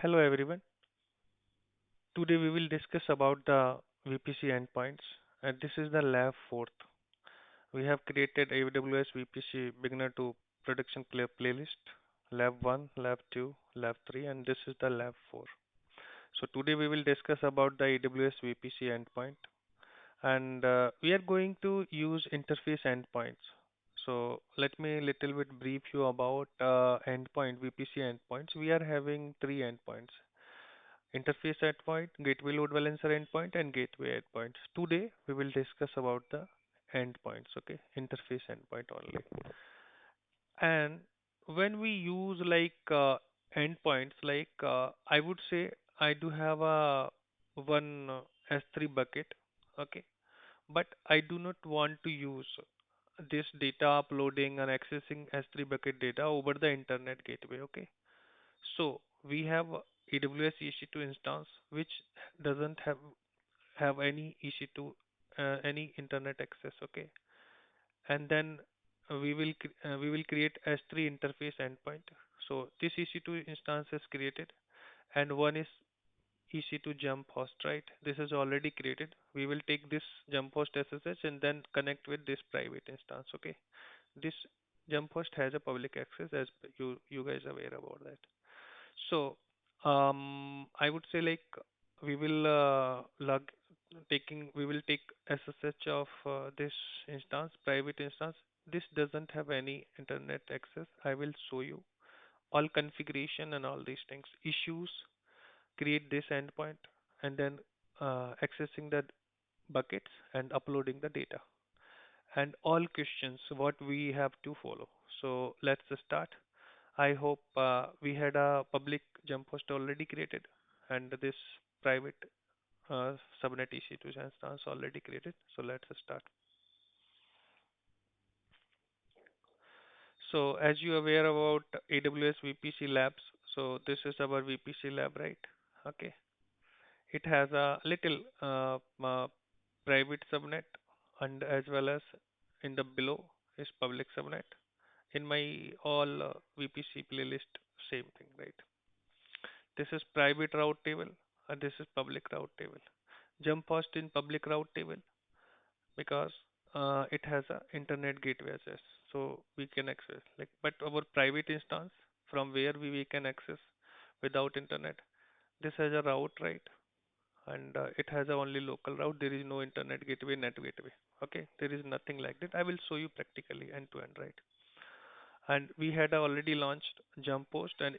Hello everyone. Today we will discuss about the VPC endpoints, and this is the lab fourth. We have created AWS VPC beginner to production playlist, lab 1, lab 2, lab 3, and this is the lab 4. So today we will discuss about the AWS VPC endpoint, and we are going to use interface endpoints. So let me little bit brief you about endpoint VPC endpoints. We are having three endpoints: interface endpoint, gateway load balancer endpoint, and gateway endpoints. Today we will discuss about the endpoints, okay? Interface endpoint only. And when we use endpoints, I would say I do have a one S3 bucket, okay? But I do not want to use this data uploading and accessing S3 bucket data over the internet gateway, okay? So we have AWS EC2 instance which doesn't have any EC2 any internet access, okay? And then we will create S3 interface endpoint. So this EC2 instance is created, and one is EC2 jump host, right? This is already created. We will take this jump host SSH and then connect with this private instance, okay? This jump host has a public access, as you guys are aware about that. So, I would say we will we will take SSH of this instance, private instance. This doesn't have any internet access. I will show you all configuration and all these things. Issues, create this endpoint, and then accessing the buckets and uploading the data. And all questions, what we have to follow. So let's start. I hope we had a public jump host already created and this private subnet EC2 instance already created. So let's start. So as you are aware about AWS VPC labs, so this is our VPC lab, right? Okay. It has a little private subnet and as well as in the below is public subnet. In my all VPC playlist, same thing, right? This is private route table and this is public route table. Jump host in public route table because it has a internet gateway access, so we can access but our private instance from where we can access without internet. This has a route, right? And it has a only local route. There is no internet gateway, net gateway. Okay, there is nothing like that. I will show you practically end to end, right? And we had already launched jump post and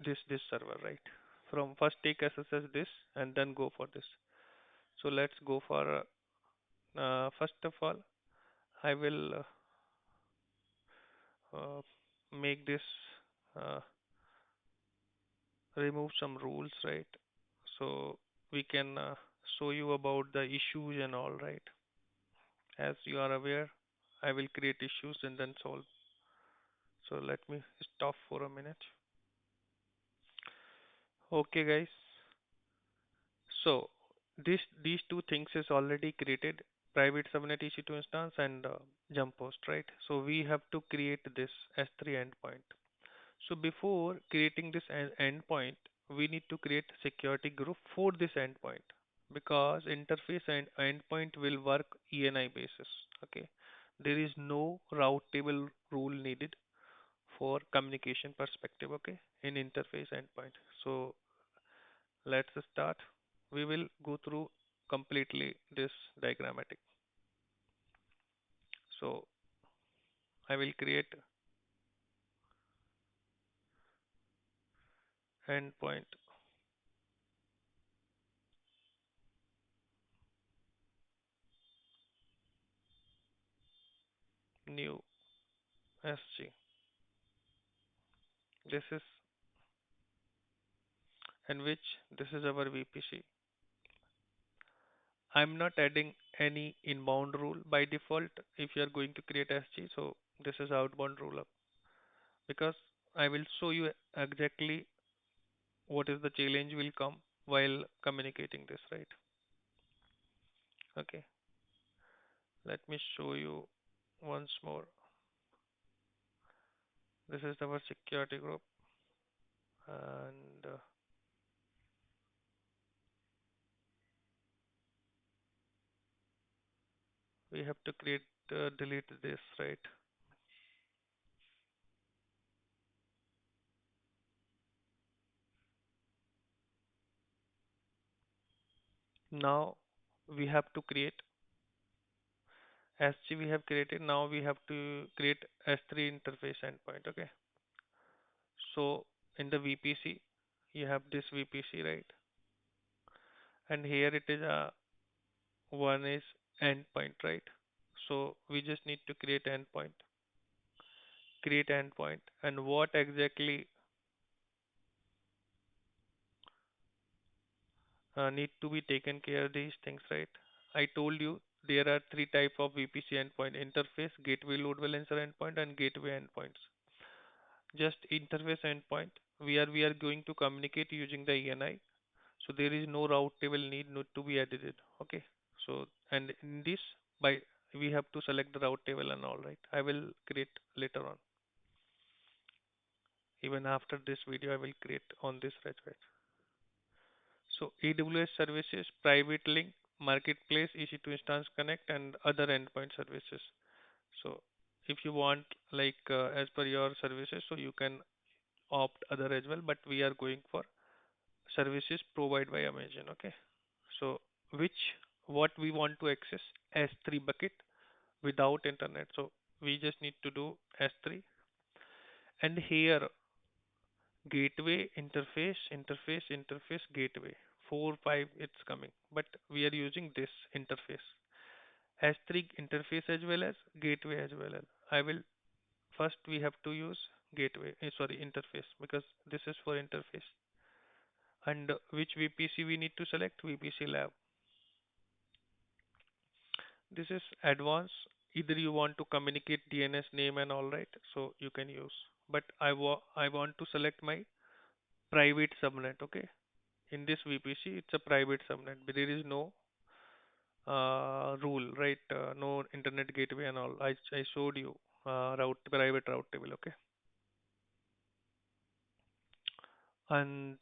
this server, right? From first take SSS this and then go for this. So let's go for first of all I will make this uh, remove some rules, right? So we can show you about the issues and all, right? As you are aware, I will create issues and then solve. So let me stop for a minute. Okay, guys. So these two things is already created, private subnet EC2 instance and jump host, right? So we have to create this S3 endpoint. So before creating this endpoint, we need to create security group for this endpoint because interface and endpoint will work ENI basis. Okay, there is no route table rule needed for communication perspective. Okay, in interface endpoint. So let's start. We will go through completely this diagrammatic. So I will create endpoint new SG. This is in which this is our VPC. I'm not adding any inbound rule by default if you are going to create SG. So this is outbound rule up because I will show you exactly what is the challenge will come while communicating this, right? Okay, let me show you once more. This is our security group and we have to create delete this, right? Now we have to create SG we have created. Now we have to create S3 interface endpoint. Okay. So in the VPC, you have this VPC, right? And here it is one is endpoint, right? So we just need to create endpoint, and what exactly need to be taken care of these things, right? I told you there are three type of VPC endpoint: interface, gateway load balancer endpoint, and gateway endpoints. Just interface endpoint, we are going to communicate using the ENI, so there is no route table need to be added. Okay, so and in this by we have to select the route table and all, right. I will create later on. Even after this video, I will create on this right. So AWS services, private link, marketplace, EC2 instance connect, and other endpoint services. So if you want like as per your services, so you can opt other as well, but we are going for services provided by Amazon. Okay. So which what we want to access S3 bucket without internet. So we just need to do S3, and here gateway interface gateway 4 5 it's coming, but we are using this interface S3 interface as well as gateway as well as. I will first we have to use gateway sorry interface because this is for interface. And which VPC we need to select? VPC lab. This is advanced. Either you want to communicate DNS name and all, right, so you can use. But I want to select my private subnet. Okay, in this VPC it's a private subnet, but there is no rule, right? No internet gateway and all. I showed you route private route table. Okay, and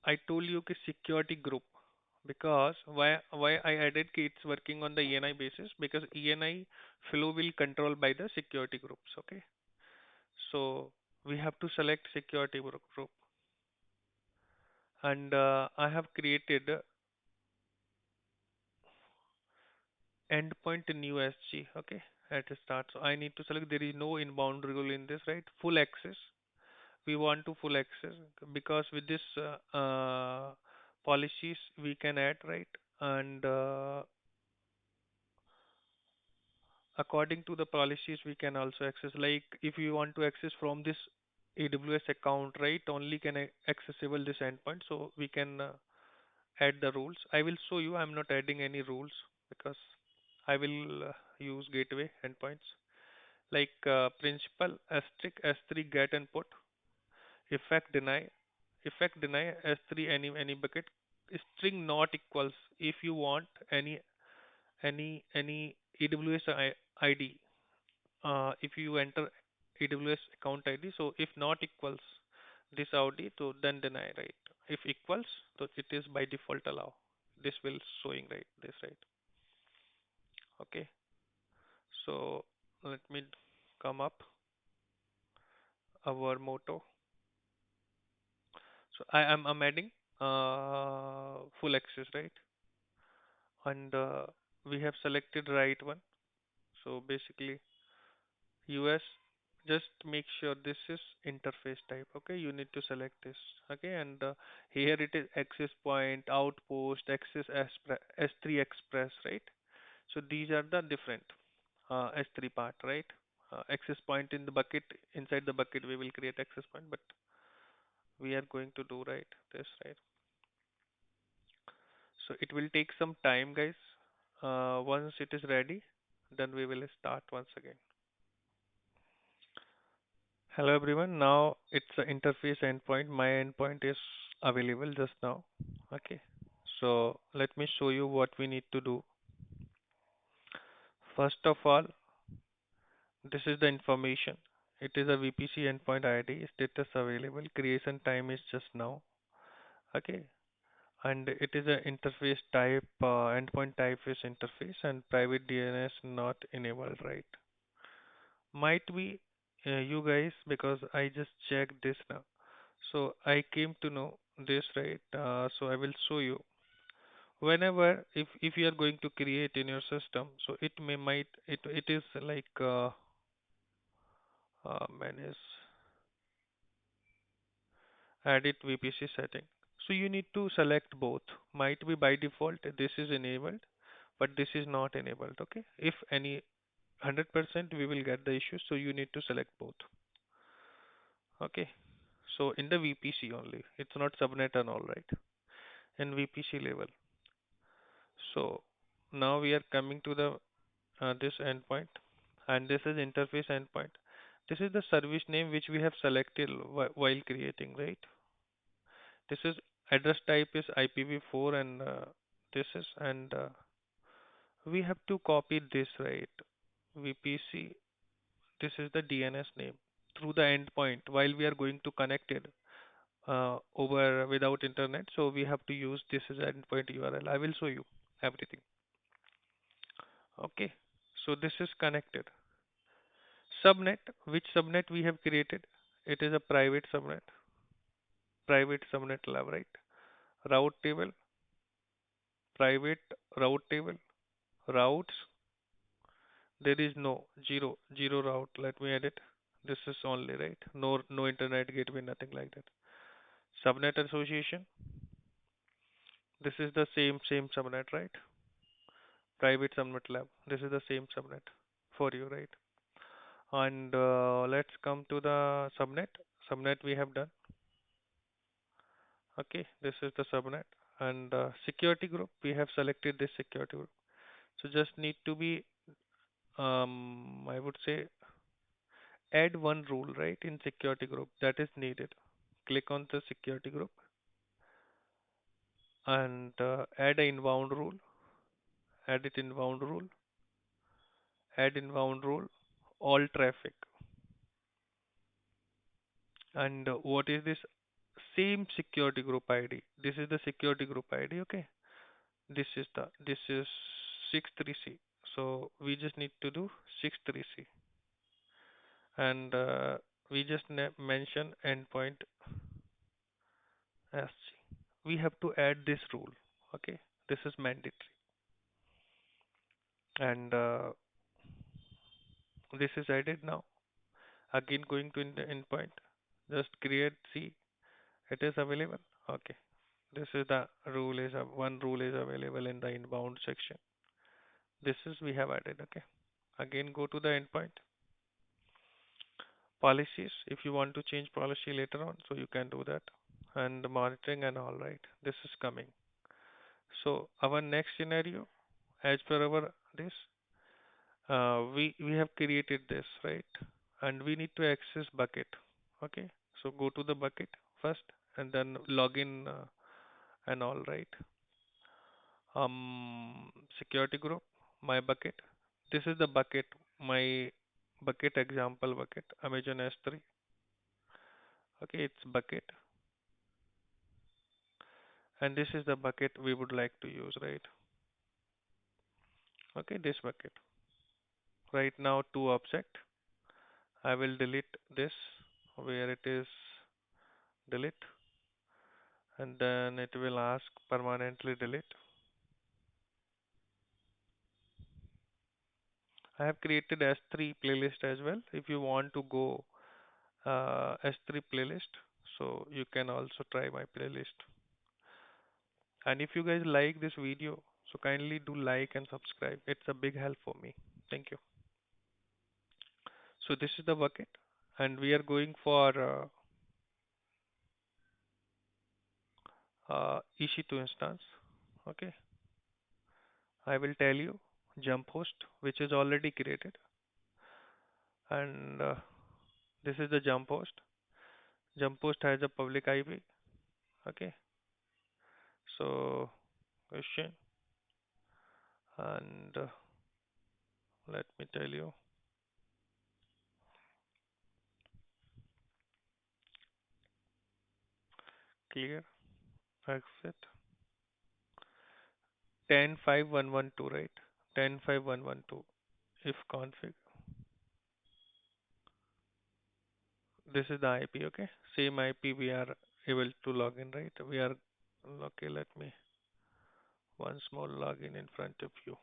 I told you कि security group, because why I added कि it's working on the ENI basis because ENI flow will control by the security groups. Okay, so we have to select security group, and I have created endpoint new SG. Okay, at the start. So I need to select. There is no inbound rule in this, right? Full access. We want to full access because with this policies we can add, right? And according to the policies we can also access. Like if you want to access from this AWS account, right? Only can accessible this endpoint. So we can add the rules. I will show you. I'm not adding any rules because I will use gateway endpoints like principal asterisk S3 get and put effect deny S3 any bucket string not equals if you want any AWS ID if you enter AWS account ID, so if not equals this ID, so then deny, right? If equals, so it is by default allow. This will showing right this, right? Okay. So let me come up our motto. So I'm adding full access, right? And we have selected right one. So basically US, just make sure this is interface type. Okay, you need to select this. Okay, and here it is access point, outpost, S3 express, right? So these are the different S3 part, right? Access point in the bucket, inside the bucket we will create access point, but we are going to do right this, right? So it will take some time, guys. Once it is ready, then we will start once again. Hello everyone. Now it's an interface endpoint. My endpoint is available just now. Okay. So let me show you what we need to do. First of all, this is the information. It is a VPC endpoint ID, status available, creation time is just now. Okay. and it is a interface type, endpoint type is interface, and private DNS not enabled, right? Might be you guys, because I just checked this now. So I came to know this, right? So I will show you. Whenever, if you are going to create in your system, so it may might it is like manage edit VPC setting. So you need to select both. Might be by default this is enabled, but this is not enabled. Okay, if any 100% we will get the issue, so you need to select both. Okay, so in the VPC only, it's not subnet and all, right? In VPC level. So now we are coming to the this endpoint, and this is interface endpoint. This is the service name which we have selected while creating, right? This is address type is IPv4, and this is, and we have to copy this, right? VPC. This is the DNS name through the endpoint while we are going to connect it over without internet. So we have to use this as endpoint URL. I will show you everything. Okay. So this is connected. Subnet, which subnet we have created? It is a private subnet lab, right? Route table, private route table, routes. There is no zero route. Let me edit. This is only, right. No internet gateway, nothing like that. Subnet association. This is the same subnet, right? Private subnet lab. This is the same subnet for you, right? And let's come to the subnet. Subnet we have done. Okay, this is the subnet. And security group, we have selected this security group. So just need to be, I would say, add one rule, right, in security group that is needed. Click on the security group and add a inbound rule, edit inbound rule, add inbound rule, all traffic. And what is this? Same security group ID. This is the security group ID, okay? This is 63C. So we just need to do 63C, and we just mention endpoint SC. We have to add this rule, okay? This is mandatory, and this is added now. Again, going to the endpoint, just create C. It is available, okay? This is the rule is one rule is available in the inbound section. This is we have added, okay? Again, go to the endpoint policies. If you want to change policy later on, so you can do that. And the monitoring and all, right. This is coming. So our next scenario, as per our this, we have created this, right? And we need to access bucket. Okay. So go to the bucket first, and then log in and all, right. Security group, my bucket. This is the bucket, my bucket example bucket, Amazon S3. Okay, it's bucket, and this is the bucket we would like to use, right? Okay, this bucket. Right now, two object. I will delete this where it is delete, and then it will ask permanently delete. I have created S3 playlist as well. If you want to go S3 playlist, so you can also try my playlist. And if you guys like this video, so kindly do like and subscribe. It's a big help for me. Thank you. So this is the bucket, and we are going for EC2 instance. Okay, I will tell you jump host, which is already created, and this is the jump host. Jump host has a public IP. Okay, so question, and let me tell you, clear, exit. 10.5.1.12, right? 10.5.1.12. If config. This is the IP, okay? Same IP we are able to log in, right? We are okay. Let me once more login in front of you.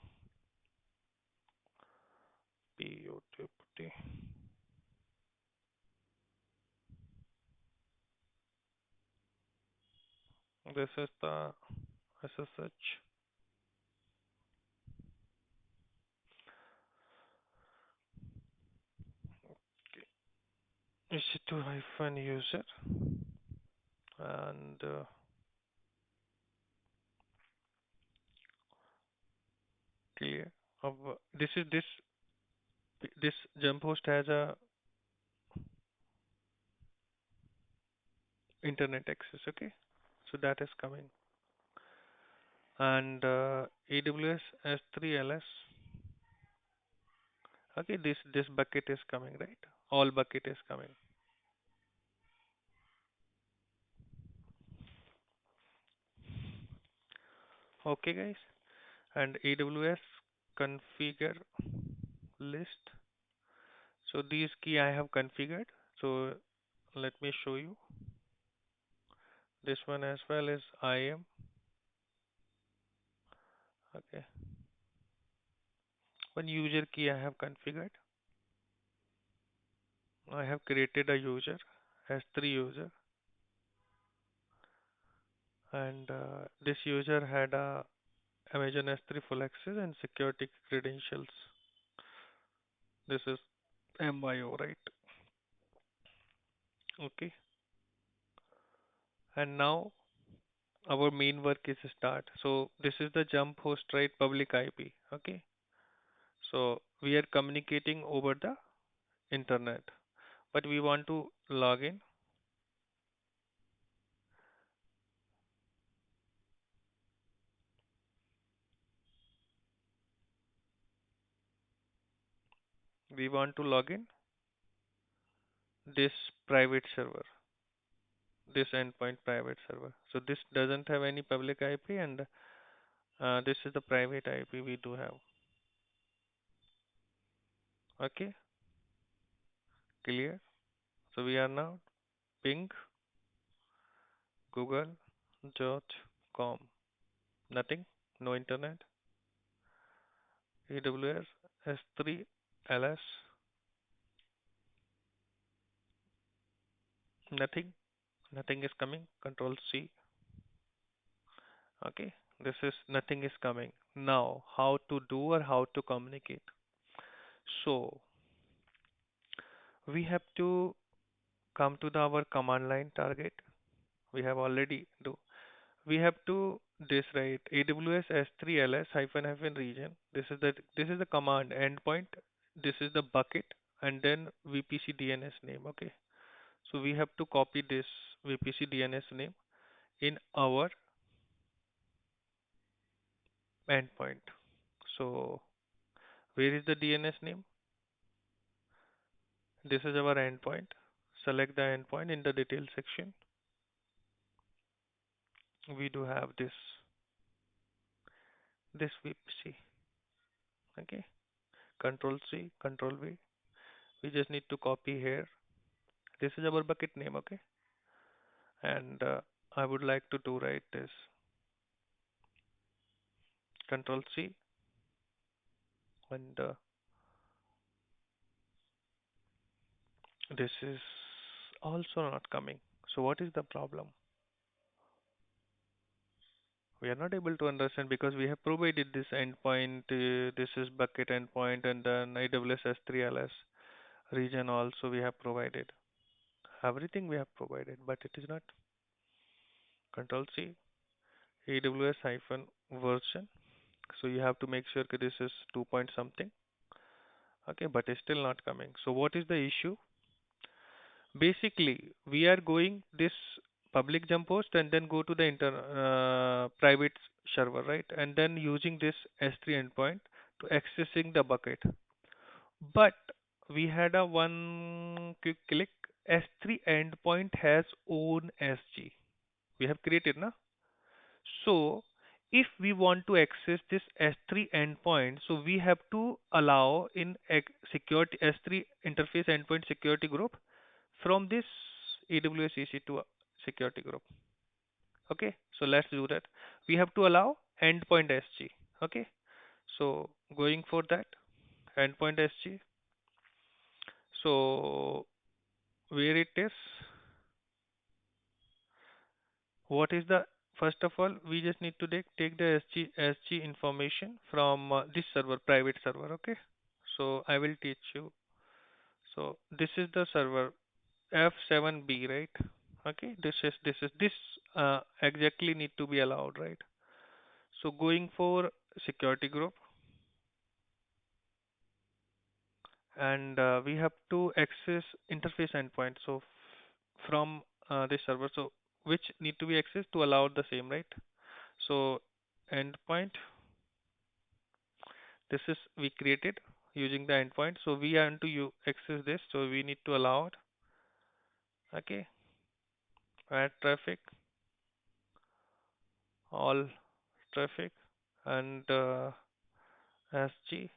PUTT. This is the SSH. EC2 hyphen user and clear. This is this jump host has a internet access, okay? So that is coming. And AWS S3 LS. Okay, this bucket is coming, right? All bucket is coming. Okay, guys. And AWS configure list. So these key I have configured. So let me show you. This one as well is IAM. Okay. One user key I have configured. I have created a user, S3 user, and this user had a Amazon S3 full access and security credentials. This is MIO, right? Okay. And now our main work is start. So this is the jump host, right? Public IP. Okay. So we are communicating over the internet, but we want to log in. We want to log in this private server, this endpoint private server. So this doesn't have any public IP, and this is the private IP we do have. Okay, clear. So we are now ping google.com. Nothing, no internet. AWS S3 LS. Nothing, nothing is coming. Control C. Okay, this is nothing is coming. Now, how to do or how to communicate? So we have to come to our command line target. We have already do. We have to this right AWS S3 LS hyphen hyphen region. This is the command endpoint. This is the bucket and then VPC DNS name. Okay. So we have to copy this VPC DNS name in our endpoint. So where is the DNS name? This is our endpoint. Select the endpoint in the details section. We do have this VPC. Okay. Control C, Control V. We just need to copy here. This is our bucket name, okay? And I would like to do write this. Control C, and this is also not coming. So what is the problem? We are not able to understand because we have provided this endpoint. This is bucket endpoint, and then AWS S3 LS region also we have provided. Everything we have provided, but it is not. Control C, AWS hyphen version. So you have to make sure that this is 2 point something. Okay, but it's still not coming. So what is the issue? Basically, we are going this public jump host and then go to the private server, right? And then using this S3 endpoint to accessing the bucket. But we had a one quick click. S3 endpoint has own SG. We have created, na? So if we want to access this S3 endpoint, so we have to allow in a security S3 interface endpoint security group from this AWS EC2 security group. Okay, so let's do that. We have to allow endpoint SG. Okay, so going for that endpoint SG. So where it is, what is the first of all, we just need to take the SG information from this server, private server. Okay, so I will teach you. So this is the server F7B, right? Okay, this exactly need to be allowed, right? So going for security group, and we have to access interface endpoint. So from this server, so which need to be accessed to allow the same, right? So endpoint, this is we created using the endpoint. So we want to access this, so we need to allow it. Okay, add traffic, all traffic, and SG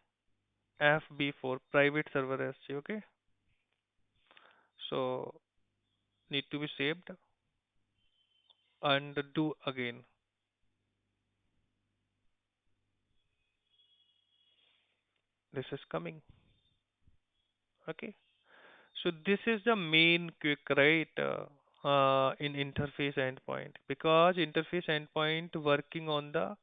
FB4 private server SG. Okay, so need to be saved and do again. This is coming. Okay, so this is the main quick, right? In interface endpoint, because interface endpoint working on the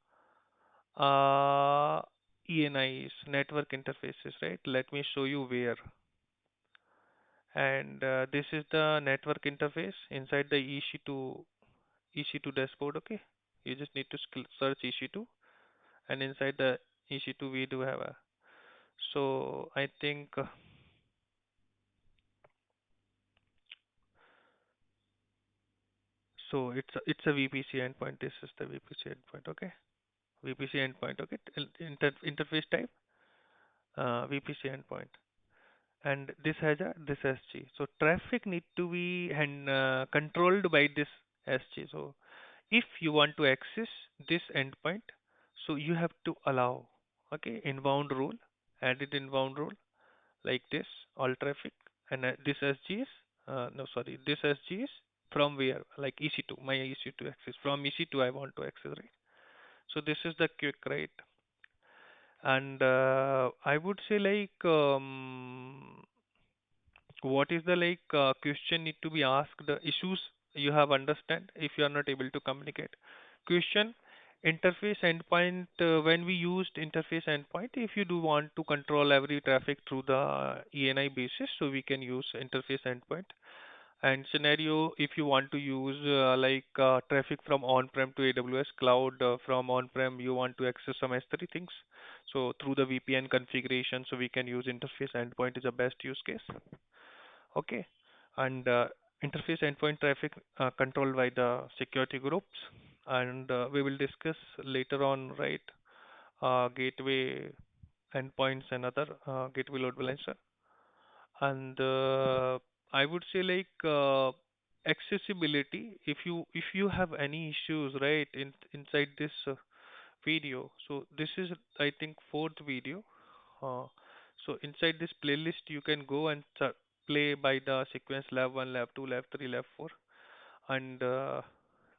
uh, ENIs, network interfaces, right? Let me show you where. And this is the network interface inside the EC2 dashboard. Okay, you just need to search EC2, and inside the EC2 we do have a. So I think so. It's a VPC endpoint. This is the VPC endpoint. Okay, VPC endpoint. Okay, interface type VPC endpoint. And this has a this SG. So traffic need to be controlled by this SG. So if you want to access this endpoint, so you have to allow, okay, inbound rule, added inbound rule like this, all traffic, and this SG is no sorry, this SG is from where, like EC2, my EC2 access from EC2 I want to access, right? So this is the quick, right? And I would say like what is the question need to be asked, the issues you have understand if you are not able to communicate. Question, interface endpoint, when we used interface endpoint, if you do want to control every traffic through the ENI basis, so we can use interface endpoint. And scenario, if you want to use traffic from on-prem to AWS cloud, from on-prem you want to access some S3 things, so through the VPN configuration, so we can use interface endpoint is the best use case. Okay, and interface endpoint traffic controlled by the security groups, and we will discuss later on, right? Gateway endpoints and other gateway load balancer, and I would say accessibility. If you have any issues, right, inside this video, so this is I think fourth video. So inside this playlist, you can go and play by the sequence lab 1, lab 2, lab 3, lab 4, and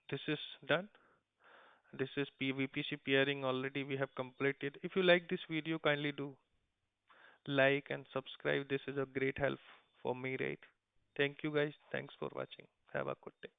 this is done. This is PVPC pairing already we have completed. If you like this video, kindly do like and subscribe. This is a great help for me, right? Thank you guys. Thanks for watching. Have a good day.